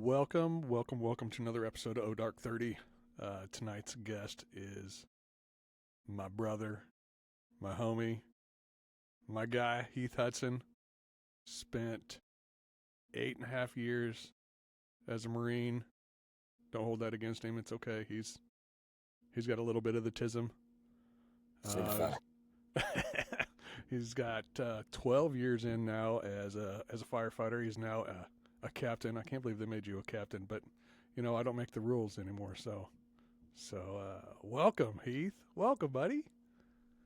Welcome to another episode of O Dark 30. Tonight's guest is my brother, my homie, my guy, Heath Hudson. Spent 8.5 years as a Marine. Don't hold that against him. It's okay. He's got a little bit of the tism. He's got 12 years in now as a firefighter. He's now a captain. I can't believe they made you a captain, but I don't make the rules anymore. So welcome, Heath. Welcome, buddy.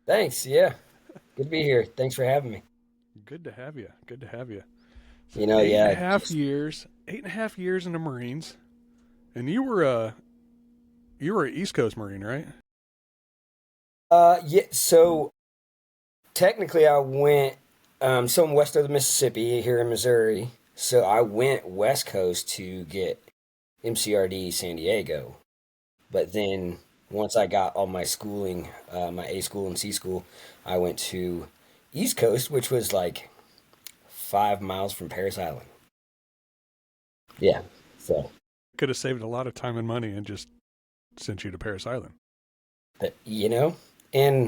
Thanks. Yeah. Good to be here. Thanks for having me. Good to have you. So Yeah. 8.5 years in the Marines, and you were an East Coast Marine, right? Yeah. So technically, I went. So I'm west of the Mississippi here in Missouri. So I went West Coast to get MCRD San Diego, but then once I got all my schooling, my A school and C school, I went to East Coast, which was like 5 miles from Paris Island. Yeah. So, Could have saved a lot of time and money and just sent you to Paris Island. and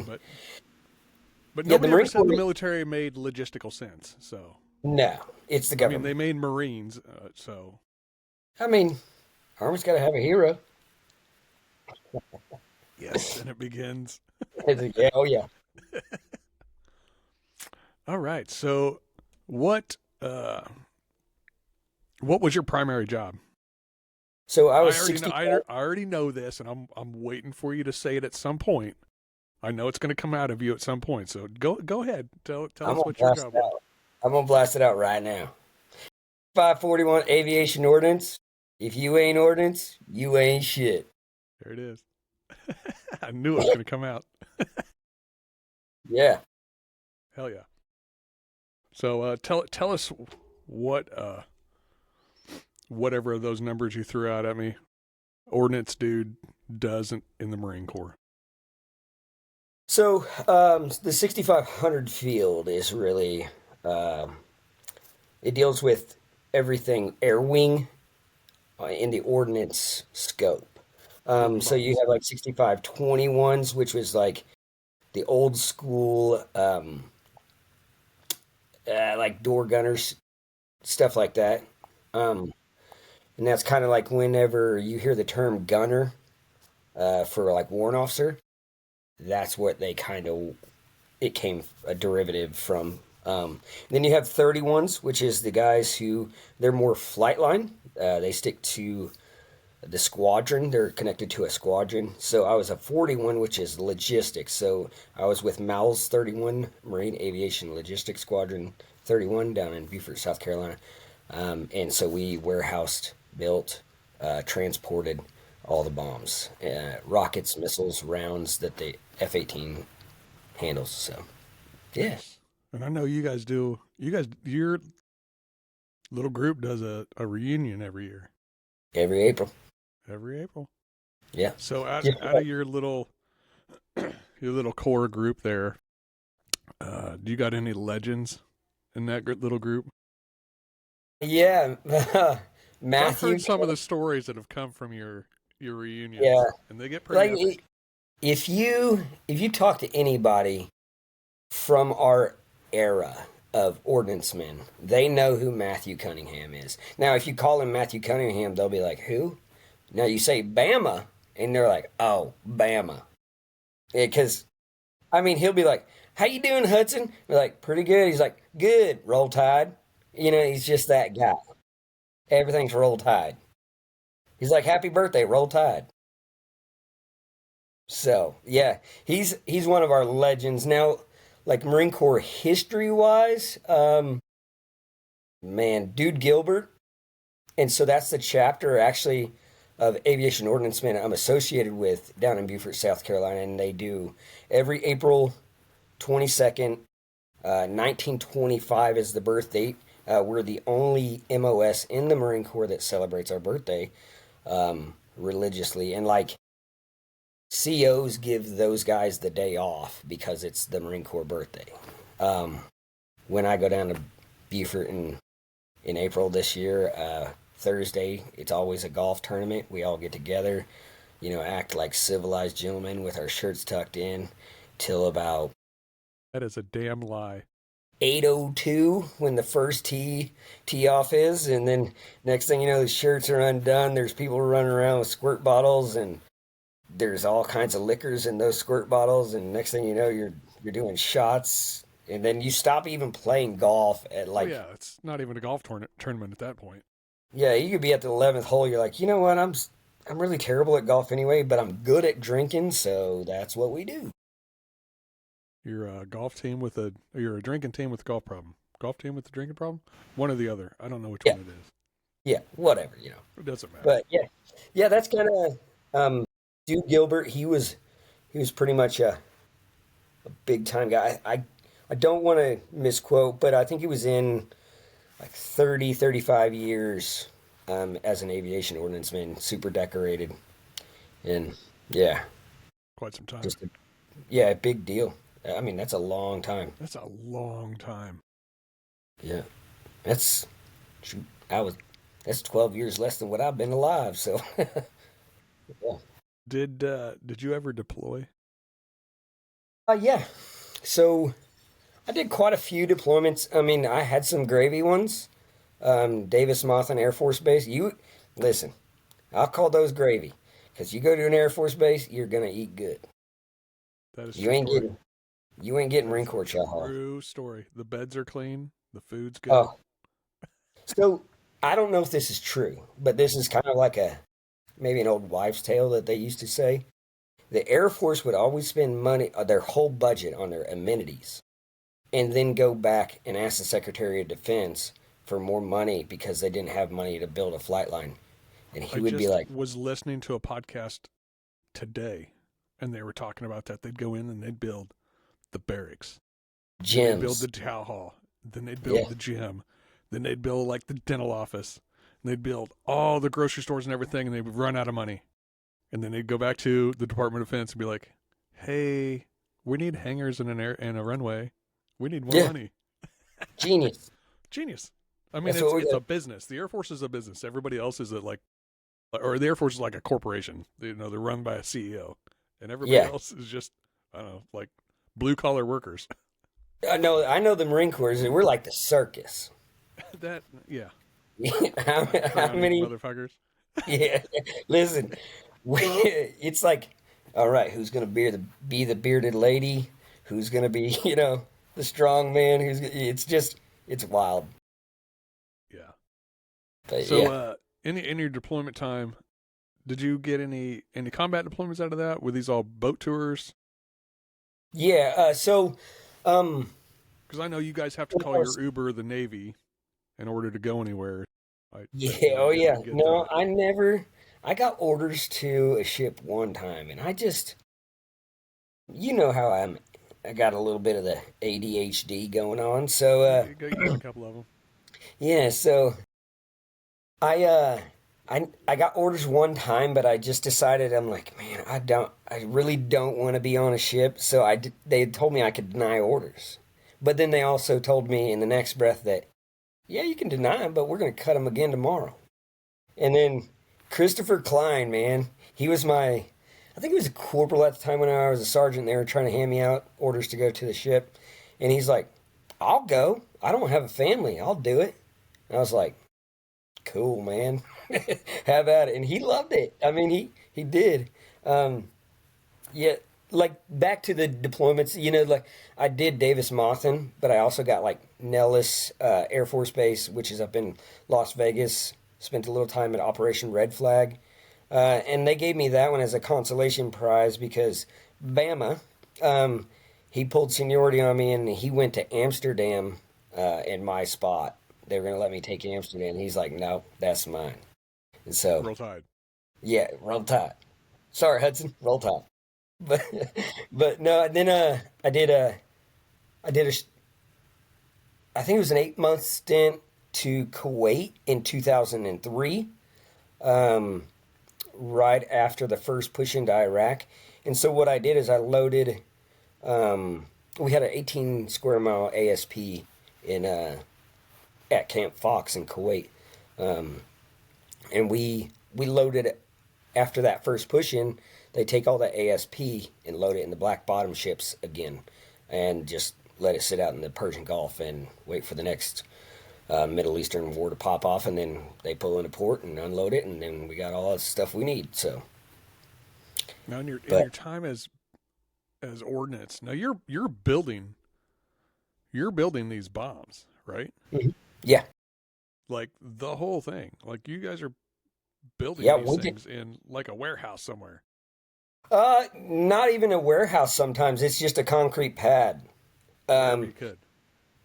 But yeah, the nobody ever Marine said the Corps. military made logistical sense. So No, it's the I mean, government. they made Marines. So I mean, Army's got to have a hero. yes, and it begins. Yeah. Oh yeah. All right. So what was your primary job? So I I was already know. 65. I already know this, and I'm waiting for you to say it at some point. I know it's going to come out of you at some point. So go ahead. Tell I'm us gonna what your blast job it was. out. I'm gonna blast it out right now. 541 aviation ordnance. If you ain't ordnance, you ain't shit. There it is. I knew it was going to come out. Yeah. Hell yeah. So tell us what whatever of those numbers you threw out at me, ordnance dude does in the Marine Corps. So the 6500 field is really it deals with everything air wing in the ordnance scope. So you have like 6521s, which was like the old school like door gunners, stuff like that. Um, and that's kind of like whenever you hear the term gunner for like warrant officer, that's what they kind of it came a derivative from. Then you have 31s, which is the guys who they're more flight line. They stick to the squadron. They're connected to a squadron. So I was a 41, which is logistics. So I was with MALS 31, Marine Aviation Logistics Squadron 31 down in Beaufort, South Carolina. And so we warehoused, built, transported all the bombs, rockets, missiles, rounds that the F-18 handles. So, yeah, Nice. And I know you guys do. Your little group does a reunion every year, every April. every April. Yeah. So Yeah. out of your little core group there, do you got any legends in that little group? Yeah. 'Cause I've Matthew. heard some of the stories that have come from your Yeah. reunions, and they get pretty Like epic. if you talk to anybody from our era of ordnance men, they know who Matthew Cunningham is. Now, if you call him Matthew Cunningham, they'll be like, "Who?" Now you say Bama, and they're like, "Oh, Bama." Because I mean, he'll be like, "How you doing, Hudson?" We're like, "Pretty good." He's like, "Good." Roll Tide. He's just that guy. Everything's Roll Tide. He's like, "Happy birthday, Roll Tide." So yeah, he's one of our legends now. Like Marine Corps history wise, man, dude Gilbert, and so that's the chapter actually of aviation ordnance I'm associated with down in Beaufort, South Carolina, and they do every April 22nd, 1925 is the birth date. We're the only MOS in the Marine Corps that celebrates our birthday religiously, and like COs give those guys the day off because it's the Marine Corps birthday. When I go down to Beaufort in April this year, Thursday, it's always a golf tournament. We all get together, act like civilized gentlemen with our shirts tucked in till about That is a damn lie. 8:02 when the first tee off is, and then next thing you know, the shirts are undone. There's people running around with squirt bottles, and there's all kinds of liquors in those squirt bottles. And next thing you know, you're doing shots, and then you stop even playing golf at Oh like yeah, it's not even a golf tournament at that point. yeah, you could be at the 11th hole. You're like, you know what? I'm really terrible at golf anyway, but I'm good at drinking, so that's what we do. You're a golf team you're a drinking team with a golf problem. Golf team with a drinking problem? One or the other. I don't know which Yeah, one it is. yeah, whatever. It doesn't matter. But yeah, that's kind of Dude Gilbert. He was pretty much a big time guy. I don't want to misquote, but I think he was in like 30, 35 years as an aviation ordnanceman, super decorated, and yeah, Quite some time. just a big deal. I mean, that's a long time. That's a long time. Yeah, that's shoot, that's 12 years less than what I've been alive. So yeah. Did you ever deploy? Yeah. So I did quite a few deployments. I mean, I had some gravy ones. Davis Monthan Air Force Base. You listen, I'll call those gravy because you go to an Air Force base, you're gonna eat good. That is You true ain't story. getting Marine Corps chow hall. True story. The beds are clean. The food's good. Oh, so I don't know if this is true, but this is kind of like maybe an old wives' tale that they used to say. The Air Force would always spend money, their whole budget on their amenities, and then go back and ask the Secretary of Defense for more money because they didn't have money to build a flight line. And he I would be just like, was listening to a podcast today, and they were talking about that. They'd go in and they'd build the barracks. Then they'd build gyms. the chow hall. Then they'd Yeah, build the gym. Then they'd build like the dental office. And they'd build all the grocery stores and everything, and they would run out of money. And then they'd go back to the Department of Defense and be like, "Hey, we need hangars and and a runway. We need more yeah, money." genius. Genius. I mean, That's what we it's a got. business. The Air Force is a business. Everybody else is or the Air Force is like a corporation. They're run by a CEO, and everybody Yeah, else is just, I don't know, like blue collar workers. I know the Marine Corps. We're like the circus. That yeah, How clowny many? motherfuckers. Yeah, listen, it's like, all right, who's gonna be the bearded lady? Who's gonna be, the strong man? It's wild. Yeah. But So, yeah, in your deployment time, did you get any combat deployments out of that? Were these all boat tours? yeah. So, um, Because I know you guys have to when call I your was, Uber the Navy in order to go anywhere. yeah, oh I yeah. get No, that. I got orders to a ship one time, and you know how I got a little bit of the ADHD going on. So, You got a couple of them. yeah. So I I got orders one time, but I just decided I'm like, man, I really don't want to be on a ship. So they told me I could deny orders, but then they also told me in the next breath that yeah, you can deny them, but we're gonna cut them again tomorrow. And then Christopher Klein, man, I think he was a corporal at the time when I was a sergeant. They were trying to hand me out orders to go to the ship, and he's like, I'll go. I don't have a family. I'll do it. And I was like, cool, man. How about it? And he loved it. I mean, he did. Um, yeah, like back to the deployments. Like I did Davis Monthan, but I also got like Nellis Air Force Base, which is up in Las Vegas. Spent a little time at Operation Red Flag, and they gave me that one as a consolation prize because Bama, he pulled seniority on me and he went to Amsterdam in my spot. They were going to let me take Amsterdam. He's like, no, that's mine. And so, Roll Tide. yeah, roll tide. Sorry, Hudson, roll tide. But, but no, and then I did I think it was an 8 month stint to Kuwait in 2003, um, right after the first push into Iraq. And so what I did is I loaded. We had an 18 square mile ASP in at Camp Fox in Kuwait. Um, And we loaded it after that first push in. They take all the ASP and load it in the black bottom ships again, and just let it sit out in the Persian Gulf and wait for the next Middle Eastern war to pop off, and then they pull into port and unload it, and then we got all the stuff we need. So Now, in your but time as ordnance, now you're building these bombs, right? Mhm. Yeah, Like the whole thing. Like you guys are building yeah, these we did. things in like a warehouse somewhere. Not even a warehouse. Sometimes it's just a concrete pad. Wherever you Um, could.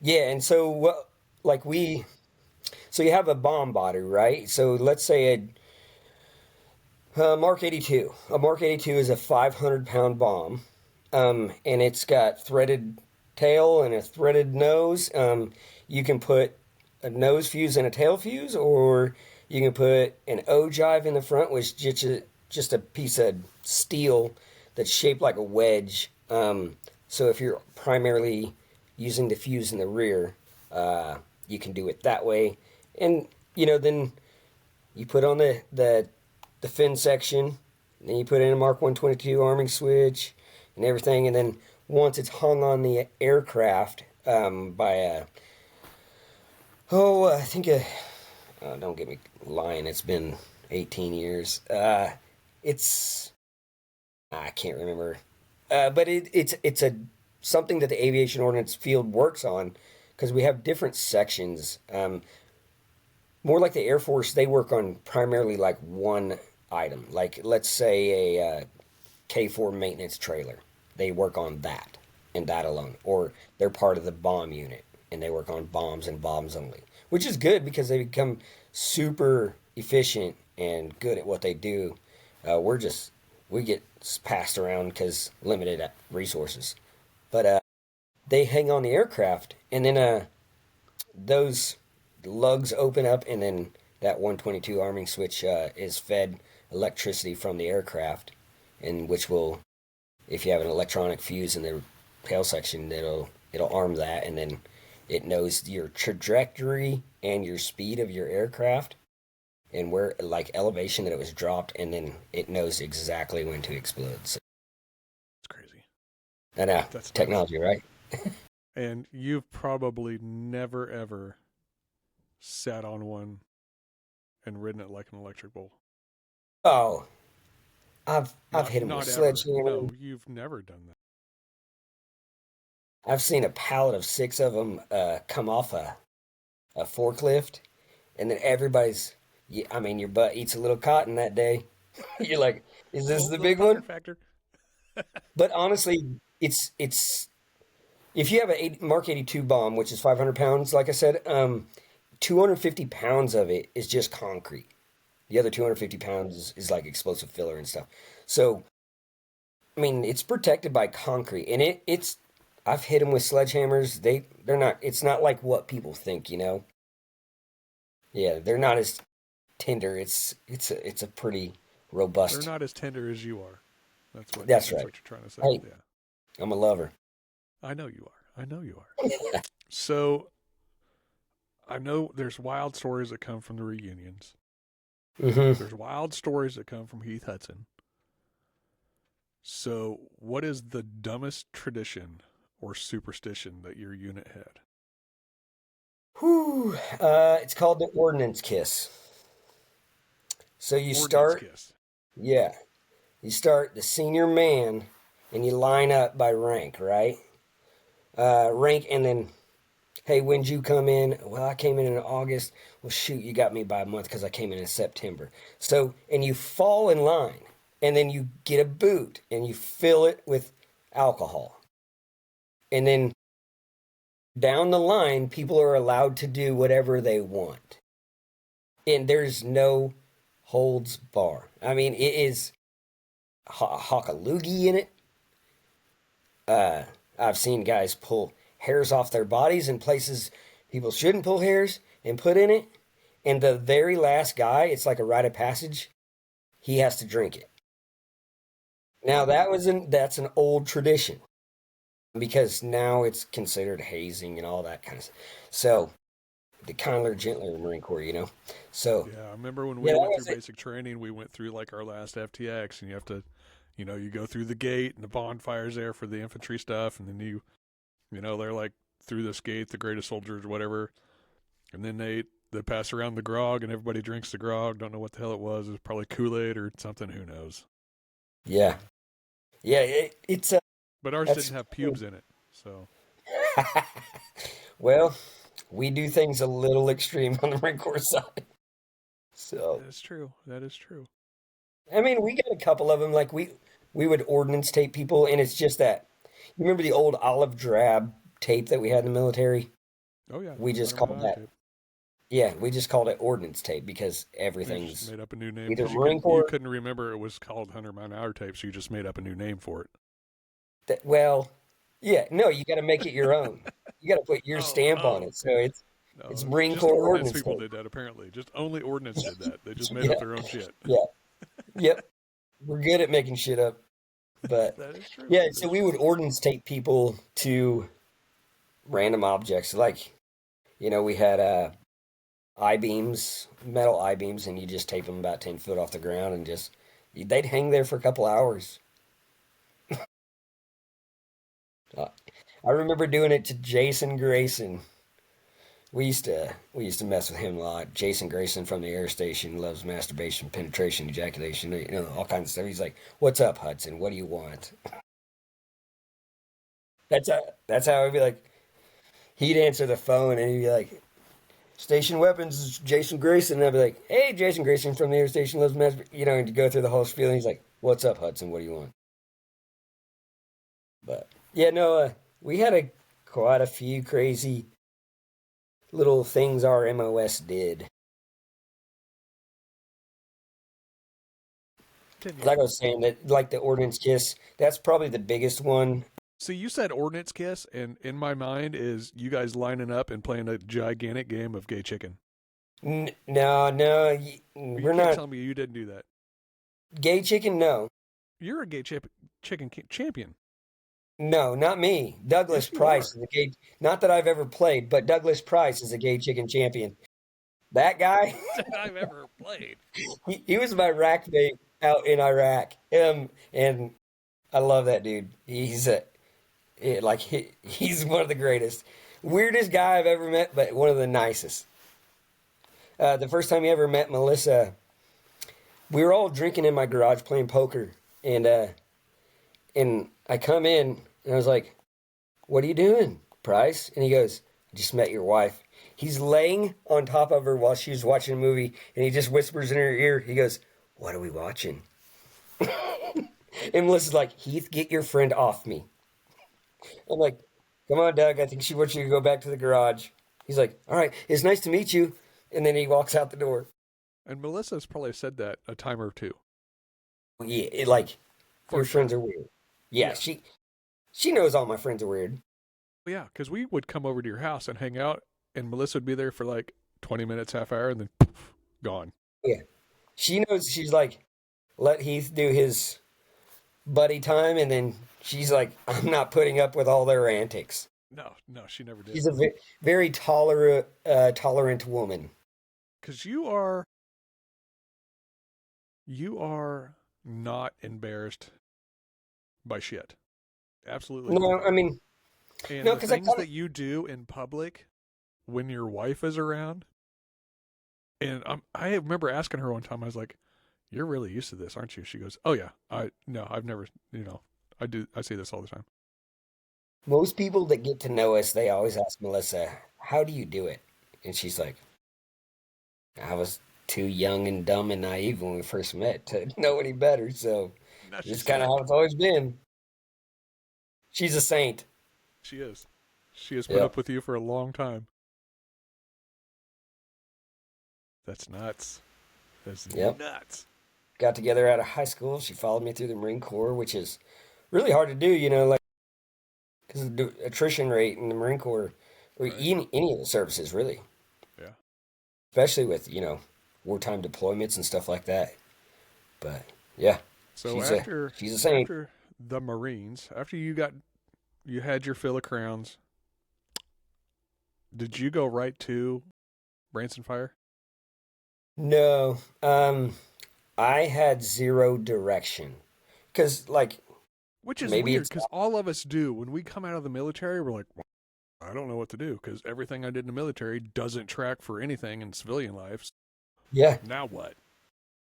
yeah, and so like so you have a bomb body, right? So let's say a Mark 82. A Mark 82 is a 500-pound bomb, and it's got threaded tail and a threaded nose. You can put a nose fuse and a tail fuse, or you can put an ogive in the front, which is just a piece of steel that's shaped like a wedge. So if you're primarily using the fuse in the rear, you can do it that way. And then you put on the fin section, and then you put in a Mark 122 arming switch and everything, and then once it's hung on the aircraft by I think don't get me lying, it's been 18 years. It's I can't remember, but it's a something that the aviation ordnance field works on because we have different sections. More like the Air Force, they work on primarily like one item. Like let's say a K4 maintenance trailer, they work on that and that alone, or they're part of the bomb unit and they work on bombs and bombs only, which is good because they become super efficient and good at what they do. We get passed around because limited resources, but they hang on the aircraft, and then those lugs open up, and then that 122 arming switch is fed electricity from the aircraft, and which will, if you have an electronic fuse in the tail section, it'll arm that, and then it knows your trajectory and your speed of your aircraft and where like elevation that it was dropped, and then it knows exactly when to explode. So, It's crazy. I know That's nuts. technology, right? And you've probably never ever sat on one and ridden it like an electric bull. Oh, I've Not hit him with not ever. sledgehammer. No, you've never done that. I've seen a pallet of six of them come off a forklift, and then everybody's. Yeah, I mean, your butt eats a little cotton that day. You're like, is this the Little big pucker one? factor. But honestly, it's if you have a Mark 82 bomb, which is 500 pounds, like I said, 250 pounds of it is just concrete. The other 250 pounds is like explosive filler and stuff. So, I mean, it's protected by concrete, and it's. I've hit them with sledgehammers. They're not. It's not like what people think. Yeah, they're not as tender. It's a pretty They're robust. not as tender as you are. That's what That's that's right. what you're trying to say. Hey, Yeah. I'm a lover. I know you are. I know you are. So I know there's wild stories that come from the reunions. Hmm. There's wild stories that come from Heath Hudson. So what is the dumbest tradition or superstition that your unit had? Whew. It's called the ordnance kiss. So you Ordnance start, kiss. yeah, you start the senior man, and you line up by rank, right? Rank, and then, hey, when'd you come in? Well, I came in August. Well, shoot, you got me by a month because I came in September. So, and you fall in line, and then you get a boot, and you fill it with alcohol. And then down the line, people are allowed to do whatever they want. And there's no holds bar. I mean, it is hock a loogie in it. Uh, I've seen guys pull hairs off their bodies in places people shouldn't pull hairs and put in it. And the very last guy, it's like a rite of passage. He has to drink it. Now that's an old tradition because now it's considered hazing and all that kind of stuff. So the kinder, gentler Marine Corps, So, Yeah, I remember when yeah, we that went through was it. basic training, we went through like our last FTX, and you have to, you go through the gate, and the bonfire's there for the infantry stuff, and then they're like through this gate, the greatest soldiers, or whatever, and then they pass around the grog, and everybody drinks the grog. Don't know what the hell it was. It was probably Kool-Aid or something. Who knows? Yeah. Yeah, it's But ours that's didn't have pubes in it, so well, we do things a little extreme on the Marine Corps side. So, that is true. That is true. I mean, we got a couple of them. Like we would ordnance tape people, and it's just that. You remember the old olive drab tape that we had in the military? Oh yeah, We just 100 called mile that. tape. Yeah, we just called it ordnance tape because You just everything's made up a new name either because Marine you Corps. couldn't remember it was called 100 mile tape, so you just made up a new name for it. Well, yeah, no, you got to make it your own. You got to put your Oh, stamp on oh, it. So it's no! Marine Just Corps ordnance ordnance people tape. did that. Apparently, just only ordnance did that. They just made Yeah, up their own shit. yeah, yep. We're good at making shit up. But That is true. yeah, That so is we true. would ordnance tape people to random objects. Like, we had I-beams, metal I-beams, and you just tape them about 10 foot off the ground and they'd hang there for a couple hours. Uh, I remember doing it to Jason Grayson. We used to mess with him a lot. Jason Grayson from the air station loves masturbation, penetration, ejaculation, all kinds of stuff. He's like, "What's up, Hudson? What do you want?" That's how I'd be like. He'd answer the phone and he'd be like, "Station weapons is Jason Grayson." And I'd be like, "Hey, Jason Grayson from the air station loves and to go through the whole spiel. And he's like, "What's up, Hudson? What do you want?" But yeah, no, we had quite a few crazy little things our MOS did. Continue. Like I was saying, that like the Ordnance Kiss, that's probably the biggest one. See, you said ordnance kiss, and in my mind is you guys lining up and playing a gigantic game of gay chicken. No, no, You we're can't not tell me you didn't do that. gay chicken. No, You're a chicken champion. no, not me. Douglas Yes, you Price are. is a gay. Not that I've ever played, but Douglas Price is a gay chicken champion. That guy, That I've ever played. he was my rack mate out in Iraq. And I love that dude. He's one of the greatest, weirdest guy I've ever met, but one of the nicest. The first time he ever met Melissa, we were all drinking in my garage playing poker, and I come in and I was like, "What are you doing, Price?" And he goes, "I just met your wife." He's laying on top of her while she was watching a movie, and he just whispers in her ear. He goes, "What are we watching?" And Melissa's like, "Heath, get your friend off me." I'm like, "Come on, Doug. I think she wants you to go back to the garage." He's like, "All right, it's nice to meet you." And then he walks out the door. And Melissa's probably said that a time or two. Yeah, For your friends sure. are weird. Yeah, Yeah. she knows all my friends are weird. Yeah, because we would come over to your house and hang out, and Melissa would be there for like 20 minutes, half hour, and then poof, gone. Yeah, she knows. She's like, let Heath do his buddy time, and then she's like, I'm not putting up with all their antics. No, no, she never did. She's a very tolerant woman. Because you are not embarrassed by shit. Absolutely No, I never. mean, And no, the because I things kind of that you do in public when your wife is around, and I remember asking her one time, I was like, "You're really used to this, aren't you?" She goes, "Oh yeah, no, I've never, I say this all the time." most people that get to know us, they always ask Melissa, "How do you do it?" And she's like, "I was too young and dumb and naive when we first met to know any better, so Now it's she's kind of how sick. it's always been." She's a saint. She is. She has put Yep. up with you for a long time. That's nuts. That's Yep. nuts. Got together out of high school. She followed me through the Marine Corps, which is really hard to do, like because of the attrition rate in the Marine Corps or Right. any of the services, really, Yeah. especially with wartime deployments and stuff like that. But yeah, So she's a after she's a saint. after the Marines, after you had your fill of crowns, did you go right to Branson Fire? No, I had zero direction because, like, Which is maybe weird it's because all of us do. When we come out of the military, we're like, well, I don't know what to do because everything I did in the military doesn't track for anything in civilian life. yeah, Now what?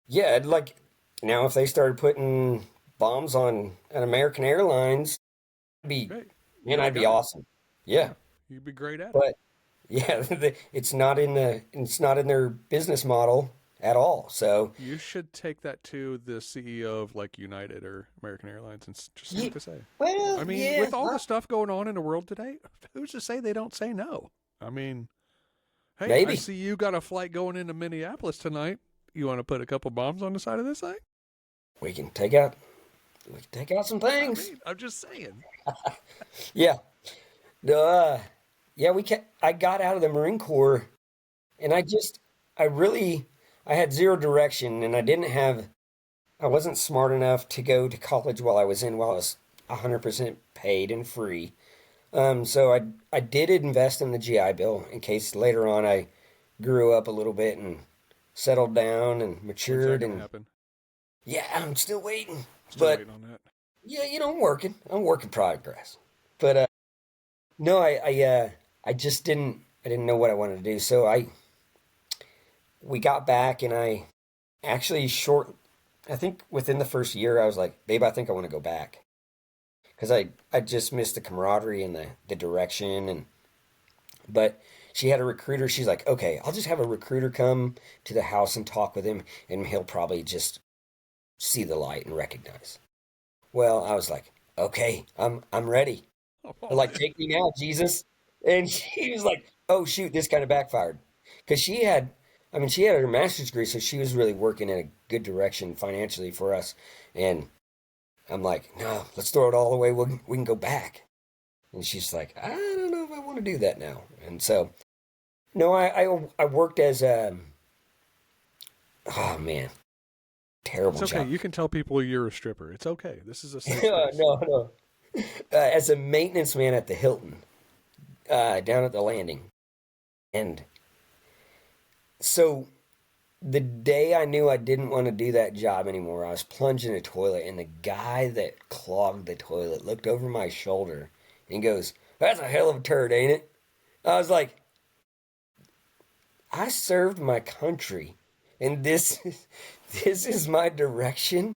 yeah. Like now, if they started putting bombs on an American Airlines, I'd be Hey, man, you're the I'd be guy. awesome. Yeah, Yeah, you'd be great at it. but yeah, it's not in their business model at all. So You should take that to the CEO of like United or American Airlines and just see yeah, what they say. well, I mean, yeah, with all the stuff going on in the world today, who's to say they don't say no? I mean, hey, I maybe see you got a flight going into Minneapolis tonight. You want to put a couple bombs on the side of this thing? we can take out some I things. mean, I'm just saying. Yeah, yeah, I got out of the Marine Corps, and I really, I had zero direction, and I wasn't smart enough to go to college while I was 100% paid and free. So I did invest in the GI Bill in case later on I grew up a little bit and settled down and When's that matured, going to and happen? yeah, I'm still waiting. Still But waiting on that. yeah, I'm working progress. But no, I just I didn't know what I wanted to do. So we got back, and actually I think within the first year I was like, babe, I think I want to go back because I just missed the camaraderie and the direction. And but she had a recruiter. She's like, okay, I'll just have a recruiter come to the house and talk with him, and he'll probably just see the light and recognize. Well, I was like, okay, I'm ready. Oh, Like, man. take me now, Jesus. And she was like, oh shoot, this kind of backfired. Because she had her master's degree, so she was really working in a good direction financially for us. And I'm like, no, let's throw it all away. We can go back. And she's like, I don't know if I want to do that now. And so, no, I worked as oh man, It's terrible okay. job. You can tell people you're a stripper. It's okay. This is a safe No, space. no. As a maintenance man at the Hilton, down at the landing. And so the day I knew I didn't want to do that job anymore, I was plunging a toilet, and the guy that clogged the toilet looked over my shoulder and goes, "That's a hell of a turd, ain't it?" I was like, I served my country, and this is my direction.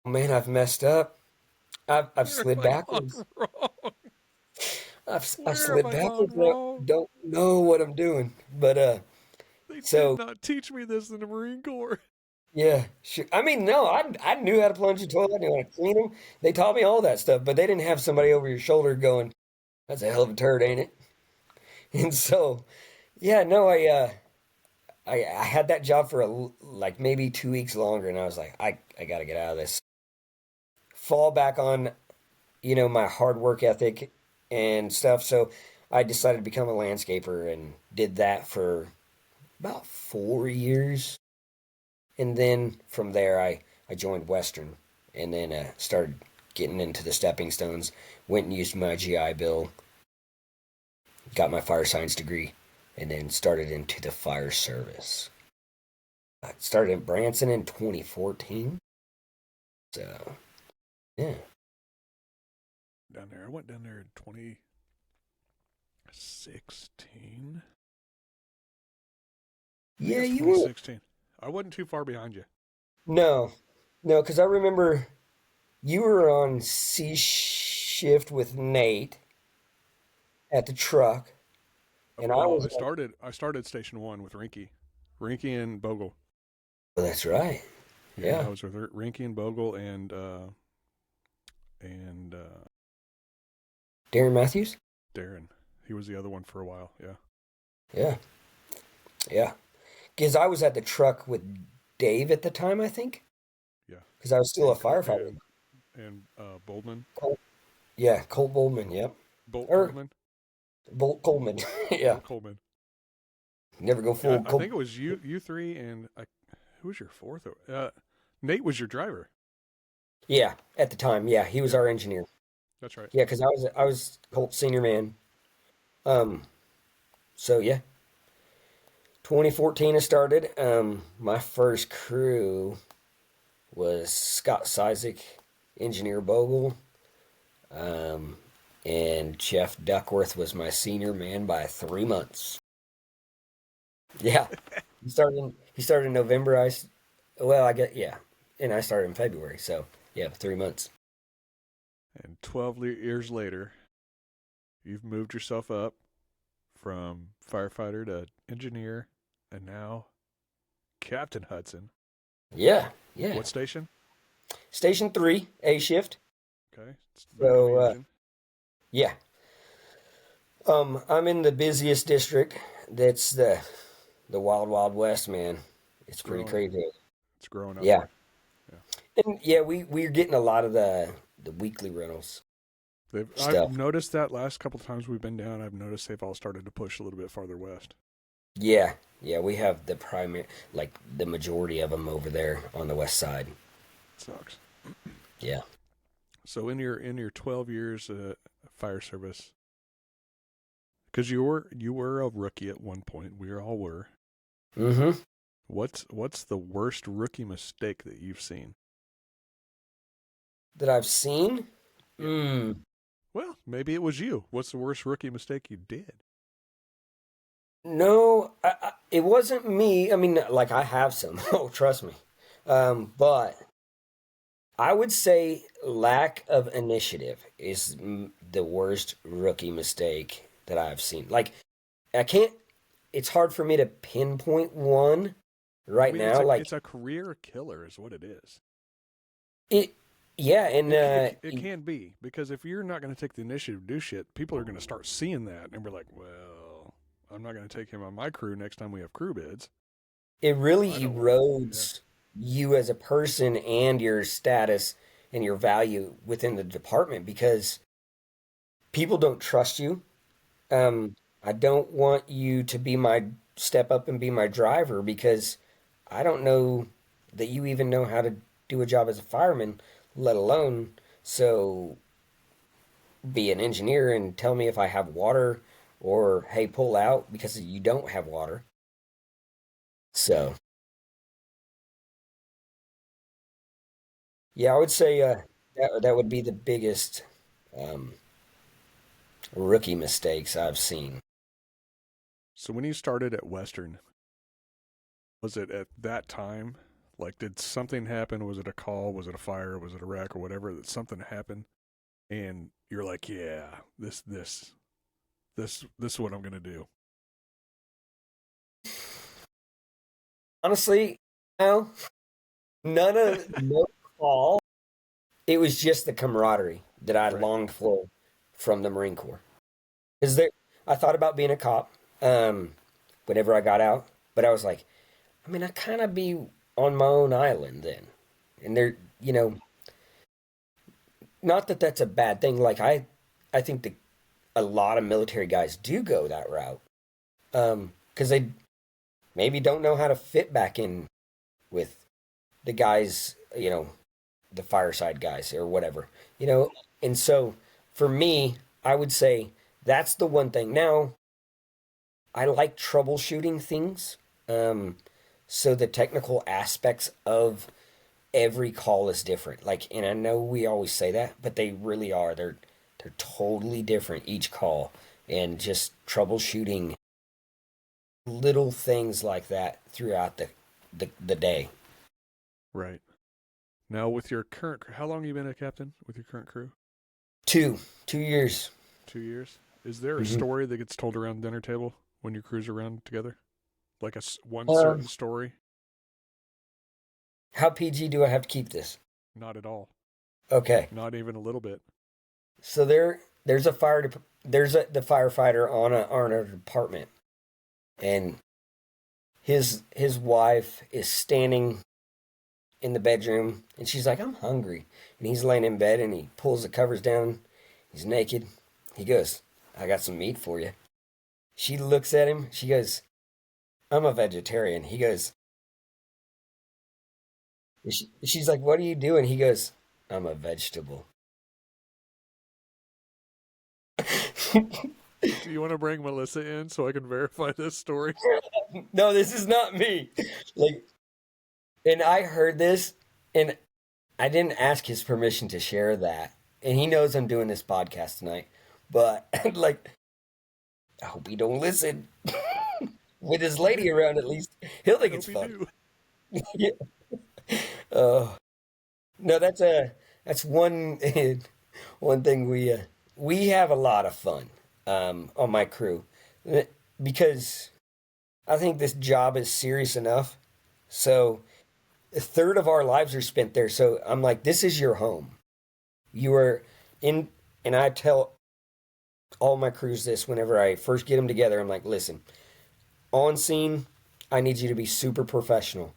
Man, I've messed up. I've Where have slid I gone backwards. wrong? I've Where have slid I gone backwards. And I wrong? don't know what I'm doing. But They did so not teach me this in the Marine Corps. yeah, sure. I mean, no, I knew how to plunge a toilet. I knew how to clean them. They taught me all that stuff, but they didn't have somebody over your shoulder going, "That's a hell of a turd, ain't it?" And so, yeah, no, I had that job for like maybe 2 weeks longer, and I was like, I got to get out of this. Fall back on, my hard work ethic and stuff. So I decided to become a landscaper and did that for about 4 years. And then from there, I joined Western and then started getting into the stepping stones. Went and used my GI Bill, got my fire science degree, and then started into the fire service. I started in Branson in 2014. So, yeah. Down there. I went down there in 2016. I think Yeah, it's you were. 2016. I wasn't too far behind you. No, no, because I remember you were on C shift with Nate at the truck, and I Well, was like, I started Station 1 with Rinky and Bogle. oh, that's right. Yeah, Yeah, I was with Rinky and Bogle and Darren Matthews. Darren. He was the other one for a while. Yeah. Yeah, yeah. Because I was at the truck with Dave at the time, I think, Yeah. because I was still a And firefighter. Boldman. Colt, yeah, Colt Boldman, yep. Bolt Or Coleman. Bolt Coleman. Yeah, Bolt Coleman. never go Yeah, full I Colt. think it was you three, and who was your fourth? Nate was your driver. Yeah, at the time, yeah, he was Yeah, our engineer. that's right. Yeah, because I was Colt senior man. Um, so yeah, 2014 I started. My first crew was Scott Sizik, engineer Bogle, um, and Jeff Duckworth was my senior man by 3 months. Yeah, he started in November. Well, I get yeah, and I started in February. So yeah, 3 months. And 12 years later, you've moved yourself up from firefighter to engineer, and now Captain Hudson. Yeah, yeah. What station? Station three, A shift. Okay, it's about So aviation. yeah, I'm in the busiest district. That's the Wild Wild West, man. It's It's pretty growing. crazy. It's growing up Yeah, there. Yeah. and yeah, we're getting a lot of the weekly rentals I've stuff. noticed that last couple of times we've been down, I've noticed they've all started to push a little bit farther west. Yeah, yeah, we have the primary, like the majority of them over there on the west side. It sucks. Yeah. So in your 12 years fire service, because you were a rookie at one point, we all were. Mm-hmm. What's the worst rookie mistake that you've seen? That I've seen. Yeah. Mm. Well, maybe it was you. What's the worst rookie mistake you did? No, it wasn't me. I mean, like I have some. Oh, trust me. But I would say lack of initiative is the worst rookie mistake that I've seen. Like I can't. It's hard for me to pinpoint one I right mean, it's now. a Like it's a career killer, is what it is. it. Yeah, and It can be because if you're not going to take the initiative to do shit, people are going to start seeing that and be like, well, I'm not going to take him on my crew next time we have crew bids. it really I don't want to. Yeah. erodes you as a person and your status and your value within the department because people don't trust you. I don't want you to be my step up and be my driver because I don't know that you even know how to do a job as a fireman, let alone so be an engineer and tell me if I have water or hey, pull out because you don't have water. So, yeah, I would say that would be the biggest um, rookie mistakes I've seen. So when you started at Western, was it at that time? Like, did something happen? Was it a call? Was it a fire? Was it a wreck or whatever? That something happened, and you're like, yeah, this is what I'm gonna do. Honestly, no, no call. It was just the camaraderie that I Right. longed for from the Marine Corps. Is there? I thought about being a cop whenever I got out, but I was like, I mean, I kind of be on my own island then, and there, not that that's a bad thing. Like I think that a lot of military guys do go that route, because they maybe don't know how to fit back in with the guys, the fireside guys or whatever, you know. And so for me, I would say that's the one thing. Now, I like troubleshooting things. Um, so the technical aspects of every call is different. Like, and I know we always say that, but they really are. They're totally different each call, and just troubleshooting little things like that throughout the day. Right. Now with your current, how long have you been a captain with your current crew? Two years. 2 years. Is there a Hmm. story that gets told around the dinner table when your crews are around together? Like one Um, certain story? how PG do I have to keep this? Not at all. Okay. Not even a little bit. So there's a the firefighter on a department, and his wife is standing in the bedroom, and she's like, "I'm hungry," and he's laying in bed, and he pulls the covers down. He's naked. He goes, "I got some meat for you." She looks at him. She goes, "I'm a vegetarian." He goes, she's like, "What are you doing?" He goes, "I'm a vegetable." Do you want to bring Melissa in so I can verify this story? No, this is not me. Like, and I heard this, and I didn't ask his permission to share that. And he knows I'm doing this podcast tonight. But, like, I hope he don't listen. With his lady around, at least, he'll I think it's hope you fun. do. Yeah. Uh, no, that's one one thing we have a lot of fun on my crew because I think this job is serious enough. So a third of our lives are spent there. So I'm like, this is your home. You are in, and I tell all my crews this whenever I first get them together. I'm like, listen, on scene, I need you to be super professional.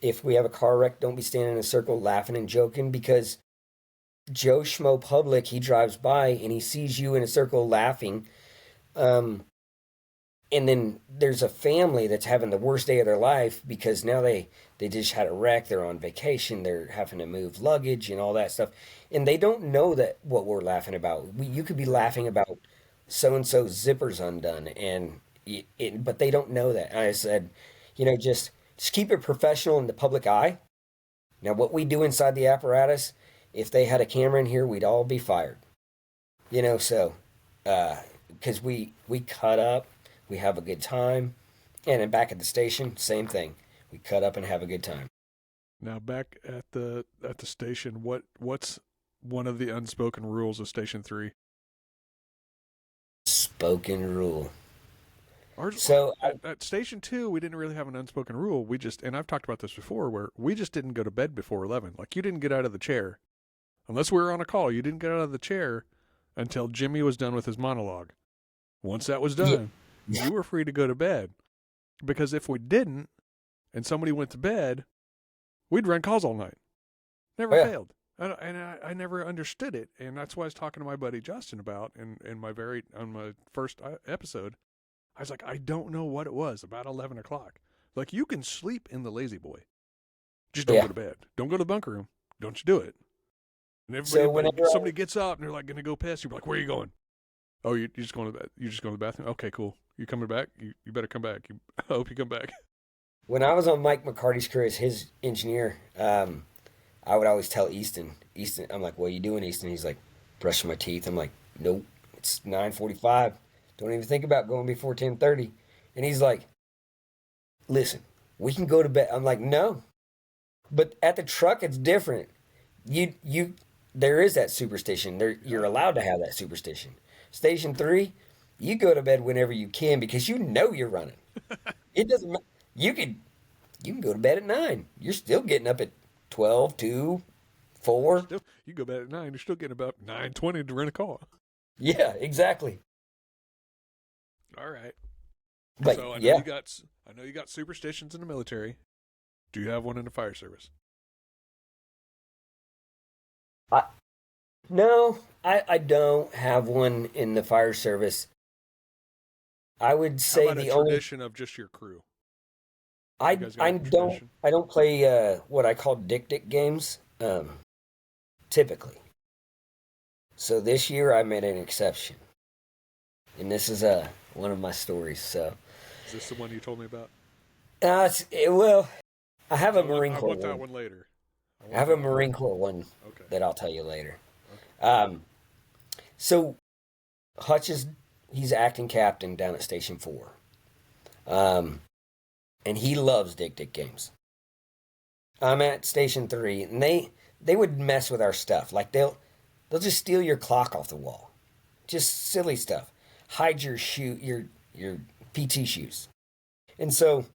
If we have a car wreck, don't be standing in a circle laughing and joking because Joe Schmo Public, he drives by and he sees you in a circle laughing. Um, and then there's a family that's having the worst day of their life because now they just had a wreck, they're on vacation, they're having to move luggage and all that stuff, and they don't know that what we're laughing about. You could be laughing about so and so zippers undone, and but they don't know that. And I said, just keep it professional in the public eye. Now, what we do inside the apparatus, if they had a camera in here, we'd all be fired. So because we cut up, we have a good time, and then back at the station, same thing. We cut up and have a good time. Now back at the station, what's one of the unspoken rules of Station 3? Spoken rule. Ours, So at Station 2, we didn't really have an unspoken rule. And I've talked about this before, where we just didn't go to bed before 11. Like, you didn't get out of the chair. Unless we were on a call, you didn't get out of the chair until Jimmy was done with his monologue. Once that was done, you were free to go to bed. Because if we didn't, and somebody went to bed, we'd run calls all night. Never failed. I never understood it. And that's why I was talking to my buddy Justin about on my first episode. I was like, I don't know what it was about 11 o'clock. Like, you can sleep in the lazy boy. Just don't go to bed. Don't go to the bunker room. Don't you do it. And somebody gets up and they're like going to go piss. You're like, where are you going? Oh, you're just going to bed. You're just going to the bathroom? Okay, cool. You coming back? You better come back. I hope you come back. When I was on Mike McCarty's crew as his engineer, I would always tell Easton, I'm like, what are you doing, Easton? He's like, brushing my teeth. I'm like, nope, it's 9:45. Don't even think about going before 10:30. And he's like, listen, we can go to bed. I'm like, no. But at the truck, it's different. There is that superstition. You're allowed to have that superstition. Station 3, you go to bed whenever you can because you know you're running. It doesn't matter. You can go to bed at 9. You're still getting up at 12, 2, 4. You go to bed at 9. You're still getting about 9:20 to rent a car. Yeah, exactly. All right. But so I know you got superstitions in the military. Do you have one in the fire service? No, I don't have one in the fire service. I would say How about the a only tradition of just your crew? I don't play what I call dick games typically. So this year I made an exception, and this is one of my stories. So is this the one you told me about? Well, I have a Marine Corps one. I want that one later. I have a Marine Corps one that I'll tell you later. Okay. So Hutch he's acting captain down at Station 4. And he loves dick games. I'm at Station 3, and they would mess with our stuff. Like they'll just steal your clock off the wall. Just silly stuff. Hide your your PT shoes. And so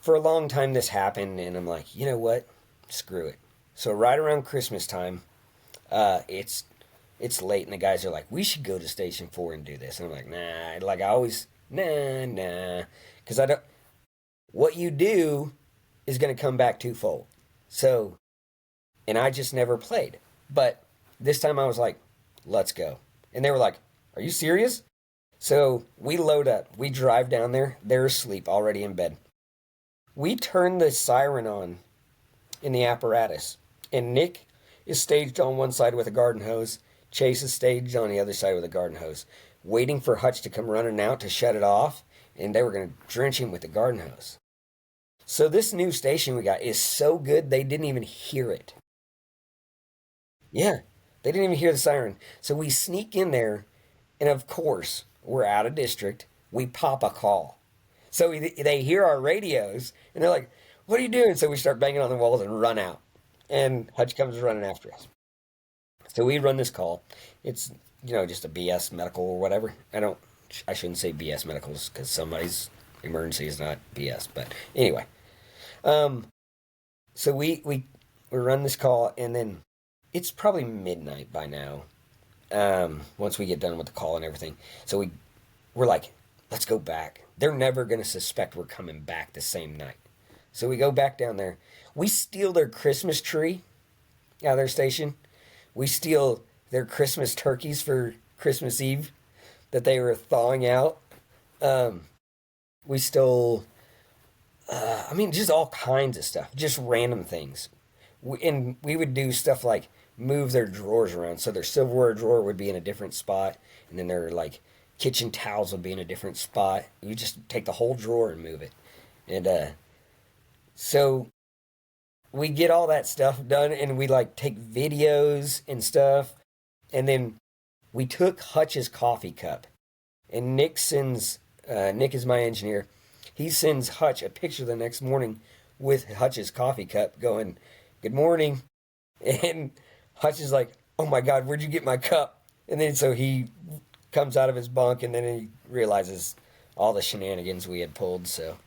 for a long time this happened, and I'm like, you know what? Screw it. So right around Christmas time, it's late, and the guys are like, we should go to Station 4 and do this. And I'm like, nah. Like I always, nah. Because I don't. What you do is going to come back twofold. So, and I just never played. But this time I was like, let's go. And they were like, are you serious? So we load up. We drive down there. They're asleep, already in bed. We turn the siren on in the apparatus. And Nick is staged on one side with a garden hose. Chase is staged on the other side with a garden hose. waiting for Hutch to come running out to shut it off, and they were going to drench him with the garden hose. So this new station we got is so good they didn't even hear it. Yeah, they didn't even hear the siren. So we sneak in there, and of course, we're out of district. We pop a call. So they hear our radios, and they're like, "What are you doing?" So we start banging on the walls and run out. And Hutch comes running after us. So we run this call. It's, just a BS medical or whatever. I shouldn't say BS medicals because somebody's emergency is not BS. But anyway, so we run this call, and then it's probably midnight by now. Once we get done with the call and everything, so we're like, let's go back. They're never gonna suspect we're coming back the same night. So we go back down there. We steal their Christmas tree out of their station. We steal their Christmas turkeys for Christmas Eve that they were thawing out. We stole, just all kinds of stuff, just random things. And we would do stuff like move their drawers around. So their silverware drawer would be in a different spot, and then their kitchen towels would be in a different spot. You just take the whole drawer and move it. And so we get all that stuff done, and we take videos and stuff. And then we took Hutch's coffee cup, and Nick is my engineer. He sends Hutch a picture the next morning with Hutch's coffee cup going, "Good morning." And Hutch is like, "Oh my God, where'd you get my cup?" And then so he comes out of his bunk, and then he realizes all the shenanigans we had pulled. So,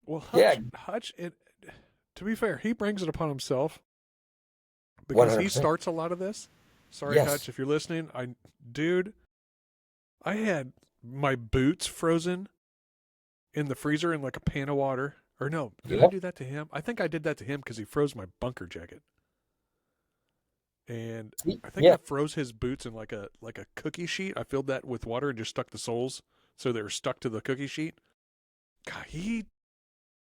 Well, yeah, Hutch, to be fair, he brings it upon himself because 100%. he starts a lot of this. Sorry, Yes. Hutch, if you're listening. I had my boots frozen in the freezer in a pan of water. Or no, did I Yep. do that to him? I think I did that to him because he froze my bunker jacket. And I think Yeah. I froze his boots in like a cookie sheet. I filled that with water and just stuck the soles so they were stuck to the cookie sheet. God, he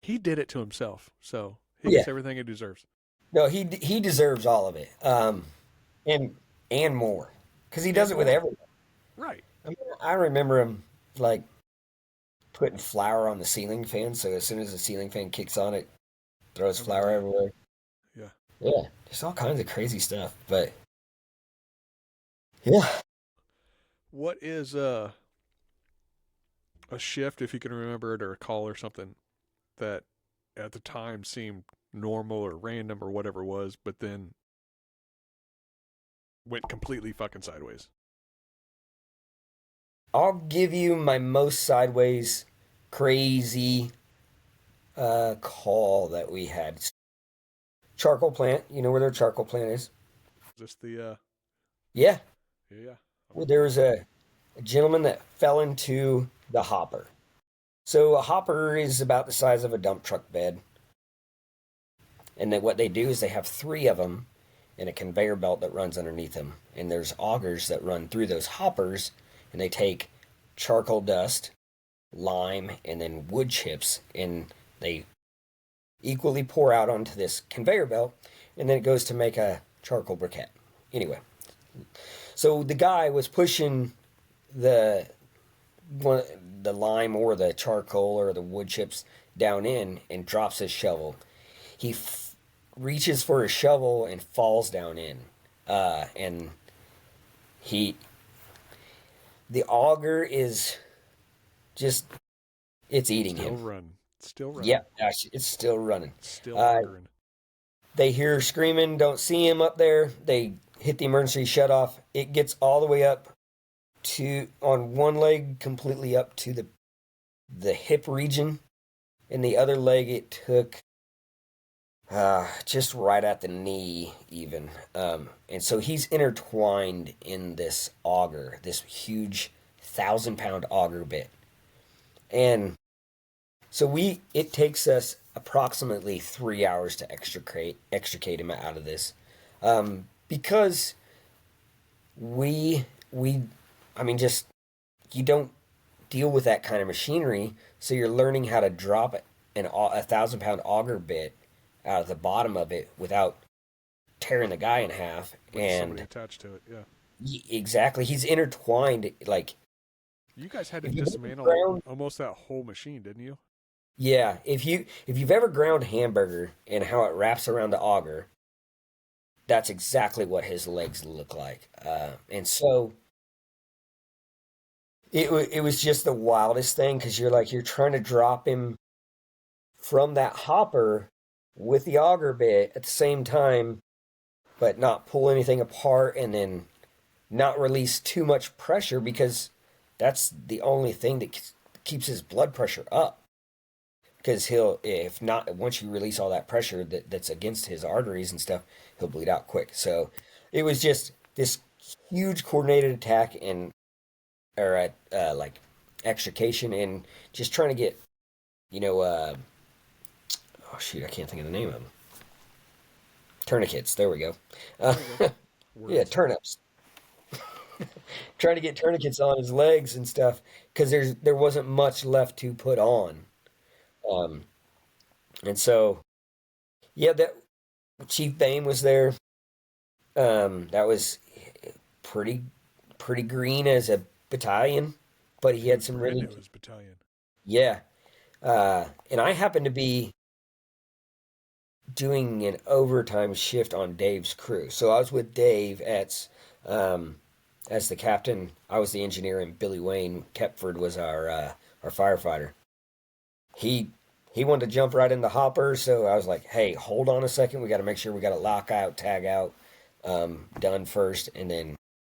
did it to himself. So he Yeah. gets everything he deserves. No, he deserves all of it. And more. Because he does And it with more. everyone. Right. I remember him putting flour on the ceiling fan, so as soon as the ceiling fan kicks on, it throws flour everywhere. Yeah. Yeah, just all kinds of crazy stuff. But yeah, What is a shift, if you can remember it, or a call or something that at the time seemed normal or random or whatever it was, but then went completely fucking sideways? I'll give you my most sideways, crazy call that we had. Charcoal plant. You know where their charcoal plant is? Is this the Yeah. yeah. Well, there was a gentleman that fell into the hopper. So a hopper is about the size of a dump truck bed. And then what they do is they have 3 of them and a conveyor belt that runs underneath them. And there's augers that run through those hoppers, and they take charcoal dust, lime, and then wood chips, and they equally pour out onto this conveyor belt, and then it goes to make a charcoal briquette. Anyway, so the guy was pushing the lime or the charcoal or the wood chips down in and drops his shovel. He reaches for his shovel and falls down in, and the auger is just, it's eating him. Still running. Yep, actually, it's still running. Still augering. They hear screaming, don't see him up there. They hit the emergency shut off. It gets all the way up on one leg, completely up to the hip region, and the other leg it took just right at the knee even. And so he's intertwined in this auger, this huge 1,000-pound auger bit. And so it takes us approximately 3 hours to extricate him out of this. Because just, you don't deal with that kind of machinery, so you're learning how to drop a 1,000-pound auger bit out of the bottom of it without tearing the guy in half. With and somebody attached to it, yeah. Exactly. He's intertwined, You guys had to If you've ever dismantle ground, almost that whole machine, didn't you? yeah, if you've ever ground hamburger and how it wraps around the auger, that's exactly what his legs look like. And so it was just the wildest thing because you're trying to drop him from that hopper with the auger bit at the same time, but not pull anything apart and then not release too much pressure because that's the only thing that keeps his blood pressure up. Because he'll, if not, once you release all that pressure that's against his arteries and stuff, he'll bleed out quick. So it was just this huge coordinated attack and or like extrication and just trying to get, you know, oh shoot, I can't think of the name of them. Tourniquets. There we go. Uh, There you go. yeah, Words. turnips. Trying to get tourniquets on his legs and stuff because there wasn't much left to put on. Um, and so yeah, that Chief Bame was there. That was pretty pretty green as a battalion, but he He had was some brand really new as battalion. yeah. And I happened to be doing an overtime shift on Dave's crew, so I was with Dave um, as the captain. I was the engineer, and Billy Wayne Kepford was our firefighter. He he wanted to jump right in the hopper, so I was like, "Hey, hold on a second. We got to make sure we got a lockout, tag out done first, and then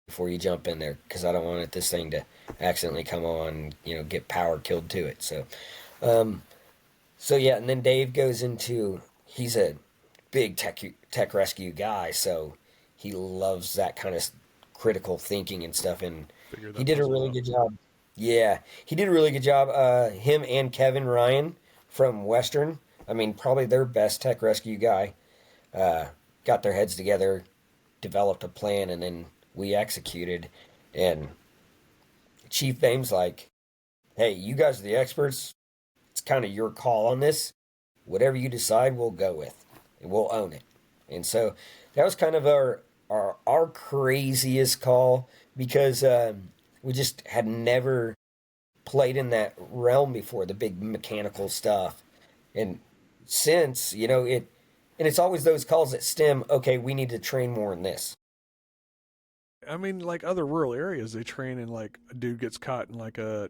before you jump in there, because I don't want this thing to accidentally come on, get power killed to it." Um, so yeah, and then Dave goes into he's a big tech rescue guy, so he loves that kind of critical thinking and stuff, and Figure he that did a puzzle really out. good job. Yeah, he did a really good job. Him and Kevin Ryan from Western, I mean, probably their best tech rescue guy, uh, got their heads together, developed a plan, and then we executed. And Chief Bame's like, "Hey, you guys are the experts. It's kind of your call on this. Whatever you decide, we'll go with, and we'll own it." And so that was kind of our craziest call because we just had never played in that realm before, the big mechanical stuff. And since, and it's always those calls that stem, okay, we need to train more in this. I mean, like other rural areas, they train in like a dude gets caught in like a,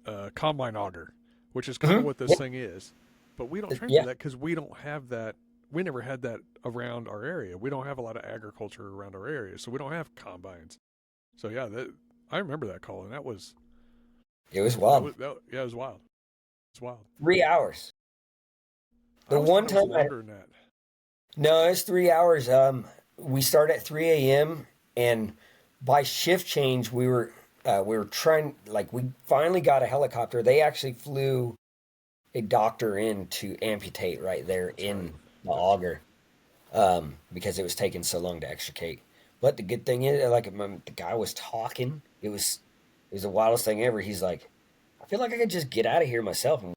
a combine auger, which is kind of Hmm. what this Yeah, thing is. But we don't train for yeah, that because we don't have that. We never had that around our area. We don't have a lot of agriculture around our area, so we don't have combines. So yeah, I remember that call, and it was wild. yeah, it was wild. It's wild. 3 hours. I The always thought one it was time I, longer than that. no, it's 3 hours. We start at 3 a.m. and by shift change, we were trying, like, we finally got a helicopter. They actually flew a doctor in to amputate right there That's right. in the That's auger because it was taking so long to extricate. But the good thing is, like, the guy was talking. It was the wildest thing ever. He's like, I feel like I could just get out of here myself. And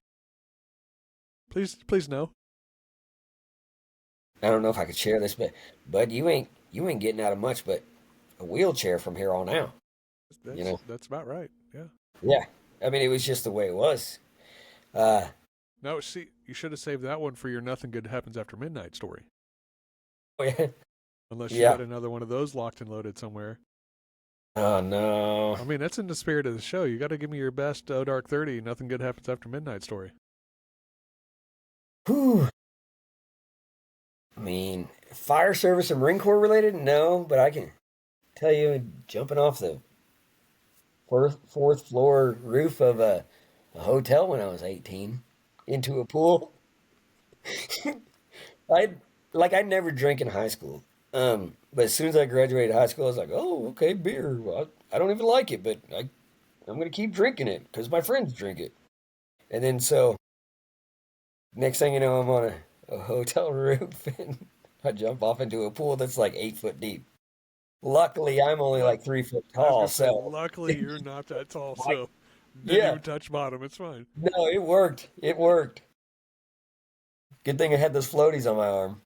please no. I don't know if I could share this, but you ain't getting out of much but a wheelchair from here on out. You know? That's about right. Yeah. Yeah. I mean, it was just the way it was. Uh, No, see, you should have saved that one for your nothing good happens after midnight story. Unless you yeah. got another one of those locked and loaded somewhere. Oh no. I mean, that's in the spirit of the show. You got to give me your best Oh Dark 30, nothing good happens after midnight story. Whew. I mean, fire service and Marine Corps related? No, but I can tell you, jumping off the fourth floor roof of a hotel when I was 18 into a pool. I I never drank in high school. But as soon as I graduated high school, I was like, oh, okay, beer. Well, I don't even like it, but I'm gonna keep drinking it because my friends drink it. And then so next thing you know, I'm on a hotel roof and I jump off into a pool that's like 8 foot deep. Luckily, I'm only Luck. like 3 foot I was tall, gonna say, so luckily you're not that tall, like, so didn't yeah, even touch bottom. It's fine. no, it worked. It worked. Good thing I had those floaties on my arm.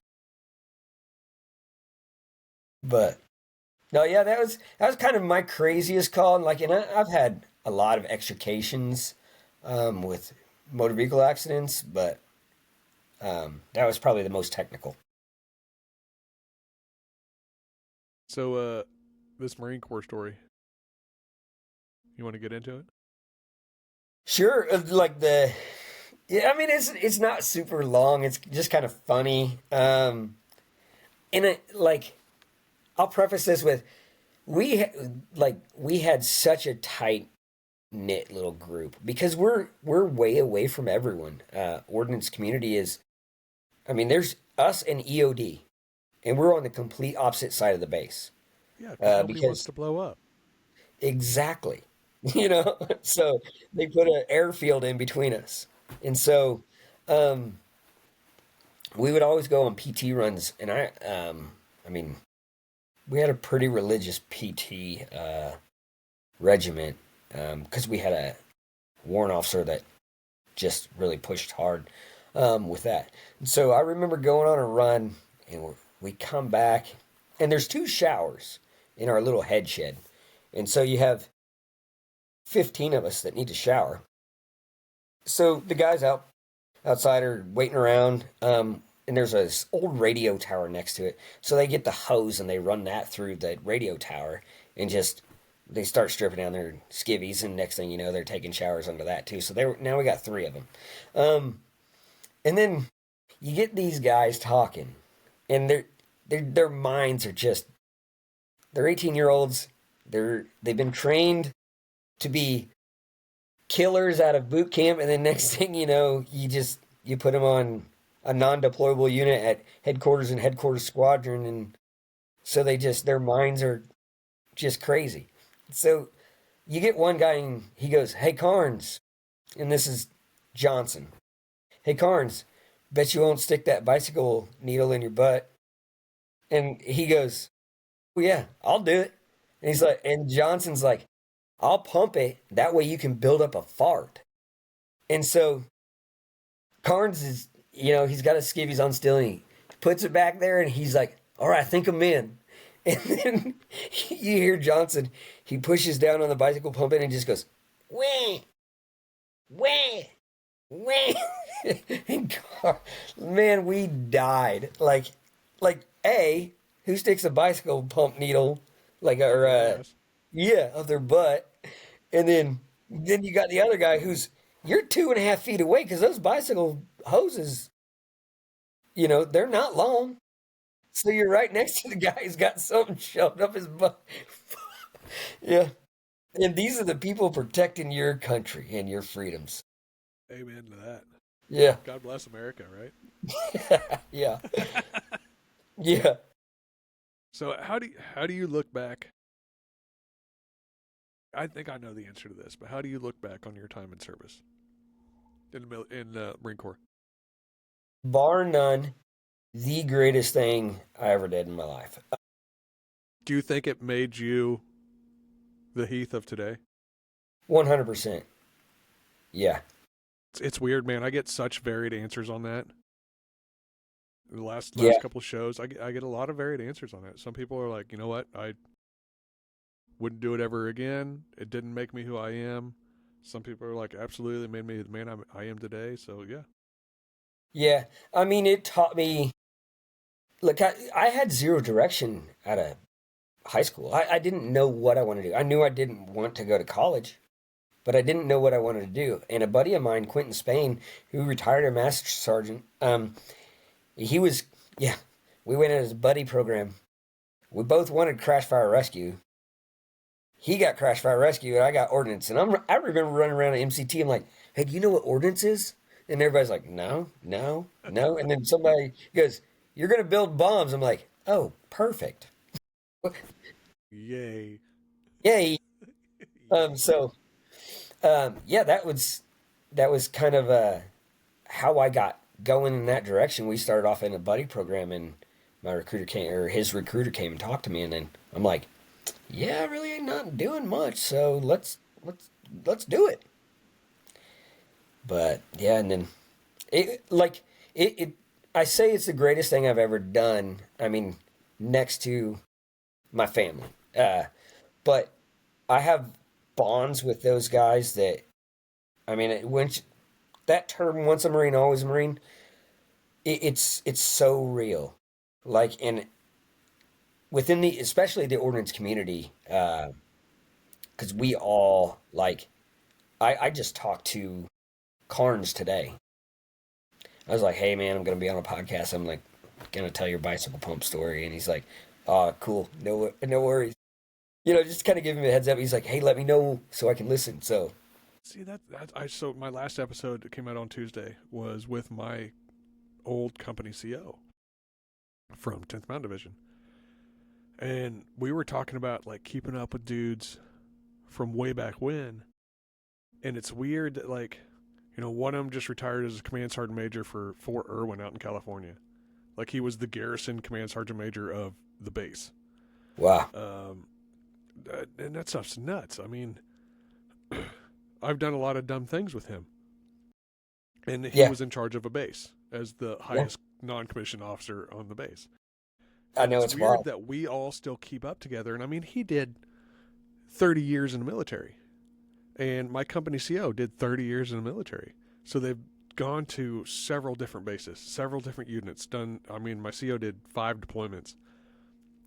But no, yeah, that was kind of my craziest call. And like, and I've had a lot of extrications with motor vehicle accidents, but that was probably the most technical. So, this Marine Corps story, you want to get into it? Sure, like yeah, I mean it's not super long. It's just kind of funny. And like I'll preface this with we had such a tight knit little group because we're way away from everyone. Ordnance community is, I mean, there's us and EOD, and we're on the complete opposite side of the base. Yeah, because nobody wants Because to blow up. exactly, you know, so they put an airfield in between us, and so um, we would always go on PT runs, and I mean, we had a pretty religious PT regiment because we had a warrant officer that just really pushed hard with that. And so I remember going on a run, and we come back, and there's two showers in our little head shed, and so you have 15 of us that need to shower. So the guys outside are waiting around, and there's this old radio tower next to it. So they get the hose and they run that through the radio tower and just they start stripping down their skivvies, and next thing you know, they're taking showers under that too. So now we got three of them, and then you get these guys talking, and their minds are just they're 18-year-olds. They've been trained to be killers out of boot camp, and then next thing you know, you put them on a non-deployable unit at headquarters and headquarters squadron, and so their minds are just crazy. So you get one guy and he goes, "Hey Carnes," and this is Johnson. "Hey Carnes, bet you won't stick that bicycle needle in your butt." And he goes, "Well, yeah, I'll do it." And and Johnson's like, "I'll pump it. That way you can build up a fart." And so Carnes is, he's got his skivvies on still, and he puts it back there, and he's like, "All right, I think I'm in." And then you hear Johnson, he pushes down on the bicycle pump and just goes, "Wah, wah, wah." And man, we died. Like, who sticks a bicycle pump needle, like, or, Yes. yeah, of their butt? And then you got the other guy you're 2.5 feet away because those bicycle hoses, they're not long. So you're right next to the guy who's got something shoved up his butt. Yeah. And these are the people protecting your country and your freedoms. Amen to that. Yeah. God bless America, right? Yeah. Yeah. So how do you look back? I think I know the answer to this, but how do you look back on your time in service in the Marine Corps? Bar none, the greatest thing I ever did in my life. Do you think it made you the Heath of today? 100%. Yeah. It's weird, man. I get such varied answers on that. The last Yeah. couple shows, I get a lot of varied answers on that. Some people are like, you know what, I wouldn't do it ever again. It didn't make me who I am. Some people are like, absolutely made me the man I am today. So yeah. Yeah. I mean, it taught me. Look, I had zero direction out of high school. I didn't know what I wanted to do. I knew I didn't want to go to college, but I didn't know what I wanted to do. And a buddy of mine, Quentin Spain, who retired as master sergeant, he was, yeah, we went in his buddy program. We both wanted crash fire rescue. He got crash fire rescue, and I got ordnance. And I remember running around at MCT. I'm like, "Hey, do you know what ordnance is?" And everybody's like, "No, no, no." And then somebody goes, "You're going to build bombs." I'm like, "Oh, perfect." Yay. Yay. So, yeah, that was kind of how I got going in that direction. We started off in a buddy program, and his recruiter came and talked to me, and then I'm like, "Yeah, I really ain't not doing much, so let's do it." But yeah, and then it I say it's the greatest thing I've ever done. I mean, next to my family. But I have bonds with those guys that, I mean, that term, once a Marine, always a Marine, it's so real. Like, and within especially the ordnance community, because we all, like, I just talked to Carnes today. I was like, hey, man, I'm going to be on a podcast. I'm like, going to tell your bicycle pump story. And he's like, oh, cool. No worries. Just kind of give him a heads up. He's like, hey, let me know so I can listen. So, See so my last episode that came out on Tuesday was with my old company CO from 10th Mountain Division. And we were talking about like keeping up with dudes from way back when. And it's weird that like, one of them just retired as a command sergeant major for Fort Irwin out in California. Like he was the garrison command sergeant major of the base. wow. And that stuff's nuts. I mean, I've done a lot of dumb things with him. And he was in charge of a base as the highest non-commissioned officer on the base. I know It's it's weird wild. that we all still keep up together. And I mean, he did 30 years in the military. And my company CO did 30 years in the military. So they've gone to several different bases, several different units. My CO did 5 deployments.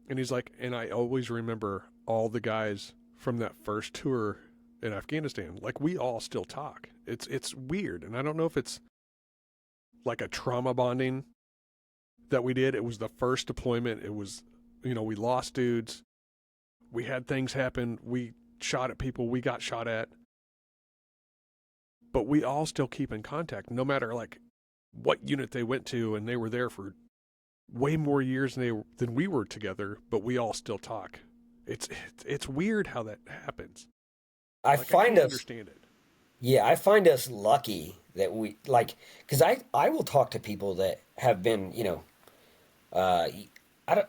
And he's like, and I always remember all the guys from that first tour in Afghanistan. Like, we all still talk. It's weird. And I don't know if it's like a trauma bonding that we did. It was the first deployment. It was, we lost dudes. We had things happen. We shot at people we got shot at. But we all still keep in contact, no matter like what unit they went to, and they were there for way more years than we were together, but we all still talk. It's weird how that happens. I find us understand it. Yeah, I find us lucky that we like, because I will talk to people that have been, I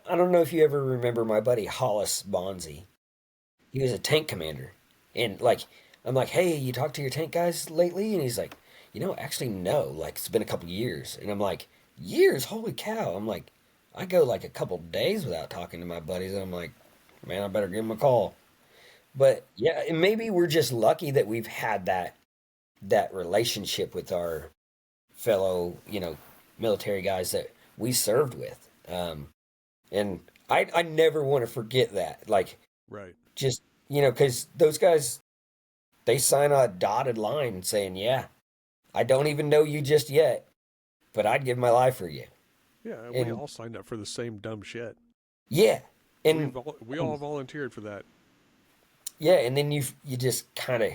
don't know if you ever remember my buddy Hollis Bonzi. He was a tank commander, and like I'm like, hey, you talked to your tank guys lately? And he's like, actually no, like it's been a couple years. And I'm like, years? Holy cow! I'm like, I go like a couple days without talking to my buddies, and I'm like, man, I better give them a call. But yeah, and maybe we're just lucky that we've had that relationship with our fellow, military guys that we served with. And I never want to forget that. Like, Right. just, because those guys, they sign a dotted line saying, yeah, I don't even know you just yet, but I'd give my life for you. Yeah, And we all signed up for the same dumb shit. yeah. And We all volunteered for that. yeah, and then you just kind of,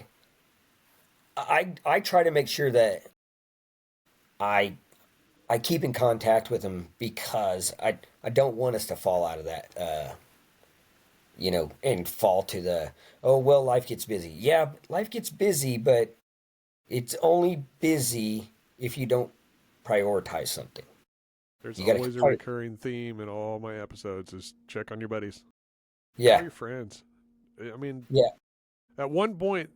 I try to make sure that I keep in contact with them, because I don't want us to fall out of that, and fall to the, oh, well, life gets busy. Yeah, life gets busy, but it's only busy if you don't prioritize something. There's You gotta always a pri- recurring theme in all my episodes is check on your buddies. Call Yeah, your friends. I mean, yeah, at one point,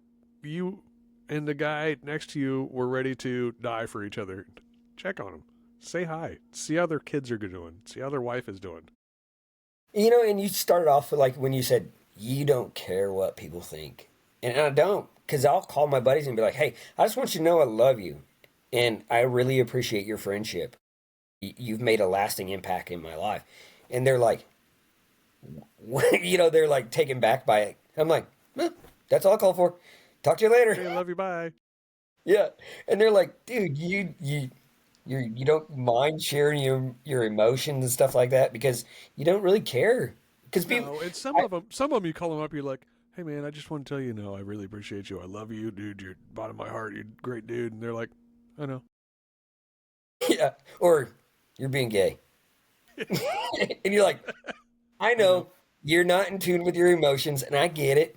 you and the guy next to you were ready to die for each other. Check on them. Say hi. See how their kids are doing. See how their wife is doing. and you started off with like when you said you don't care what people think, and I don't, because I'll call my buddies and be like, hey, I just want you to know I love you, and I really appreciate your friendship. You've made a lasting impact in my life. And they're like, they're like taken back by it. I'm like, that's all I call for. Talk to you later. Hey, I love you. Bye. Yeah. And they're like, dude, you don't mind sharing your emotions and stuff like that, because you don't really care. Because people, No, and some of them, you call them up. You're like, hey man, I just want to tell you, I really appreciate you. I love you, dude. You're bottom of my heart. You're a great dude. And they're like, I know. yeah, or you're being gay. And you're like, I know you're not in tune with your emotions, and I get it.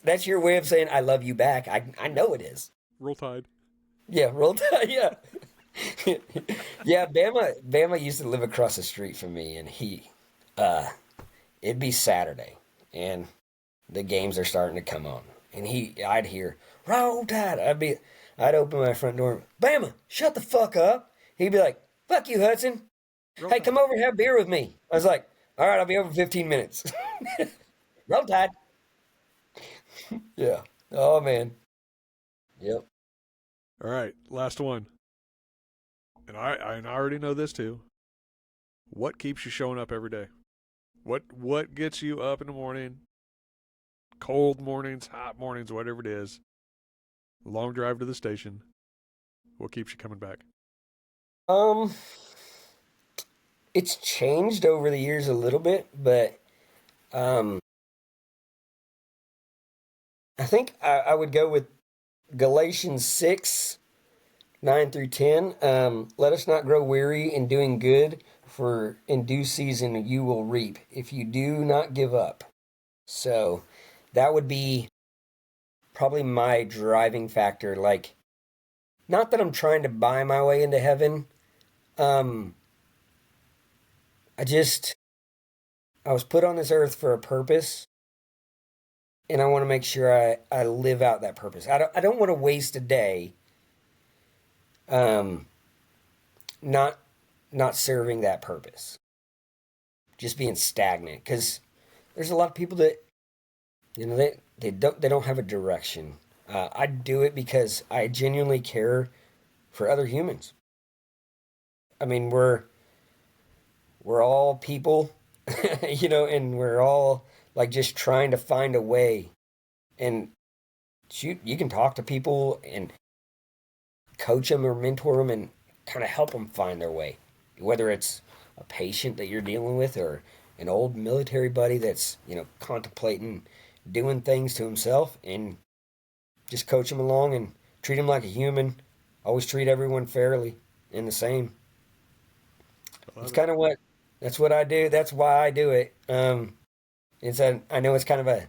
That's your way of saying I love you back. I know it is. Roll Tide. Yeah, roll tide. Yeah, yeah. Bama used to live across the street from me, and it'd be Saturday, and the games are starting to come on, and I'd hear roll tide. I'd open my front door. Bama, shut the fuck up. He'd be like, fuck you, Hudson. Roll Hey, Tide. come over and have beer with me. I was like, all right, I'll be over in 15 minutes. Roll tide. Yeah. Oh man. Yep. All right, last one. And I already know this too. What keeps you showing up every day? What gets you up in the morning? Cold mornings, hot mornings, whatever it is. Long drive to the station. What keeps you coming back? Um, it's changed over the years a little bit, but um, I think I would go with Galatians 6, 9 through 10. Let us not grow weary in doing good, for in due season you will reap if you do not give up. So that would be probably my driving factor. Like, not that I'm trying to buy my way into heaven. Um, I just, I was put on this earth for a purpose, and I want to make sure I live out that purpose. I don't want to waste a day um, not not serving that purpose, just being stagnant. Because there's a lot of people that they don't have a direction. I do it because I genuinely care for other humans. I mean, we're all people, and we're all like just trying to find a way. And shoot, you can talk to people and coach them or mentor them and kind of help them find their way. Whether it's a patient that you're dealing with or an old military buddy that's, contemplating doing things to himself, and just coach him along and treat him like a human. Always treat everyone fairly and the same. I It's love it. kind of that's what I do. That's why I do it. I know it's kind of a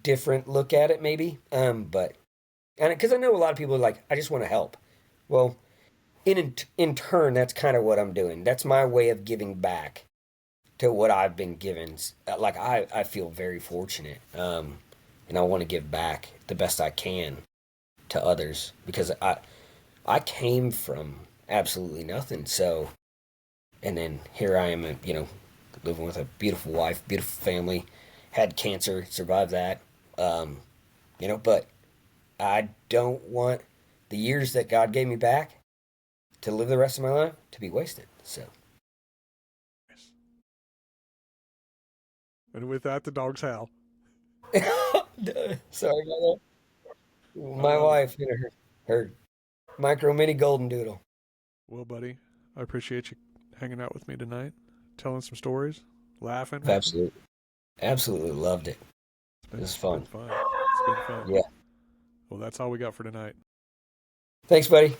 different look at it maybe. But and because I know a lot of people are like, I just want to help. Well, in turn, that's kind of what I'm doing. That's my way of giving back to what I've been given. Like I feel very fortunate, and I want to give back the best I can to others because I came from absolutely nothing. So, and then here I am, living with a beautiful wife, beautiful family, had cancer, survived that. Um, but I don't want the years that God gave me back to live the rest of my life to be wasted. So, Yes. And with that, the dogs howl. sorry about that. I My love it. wife, her micro mini golden doodle. Well, buddy, I appreciate you hanging out with me tonight, telling some stories, laughing. I've absolutely loved it. It was It's been fun. fun. It's been fun. Yeah. Well, that's all we got for tonight. Thanks, buddy.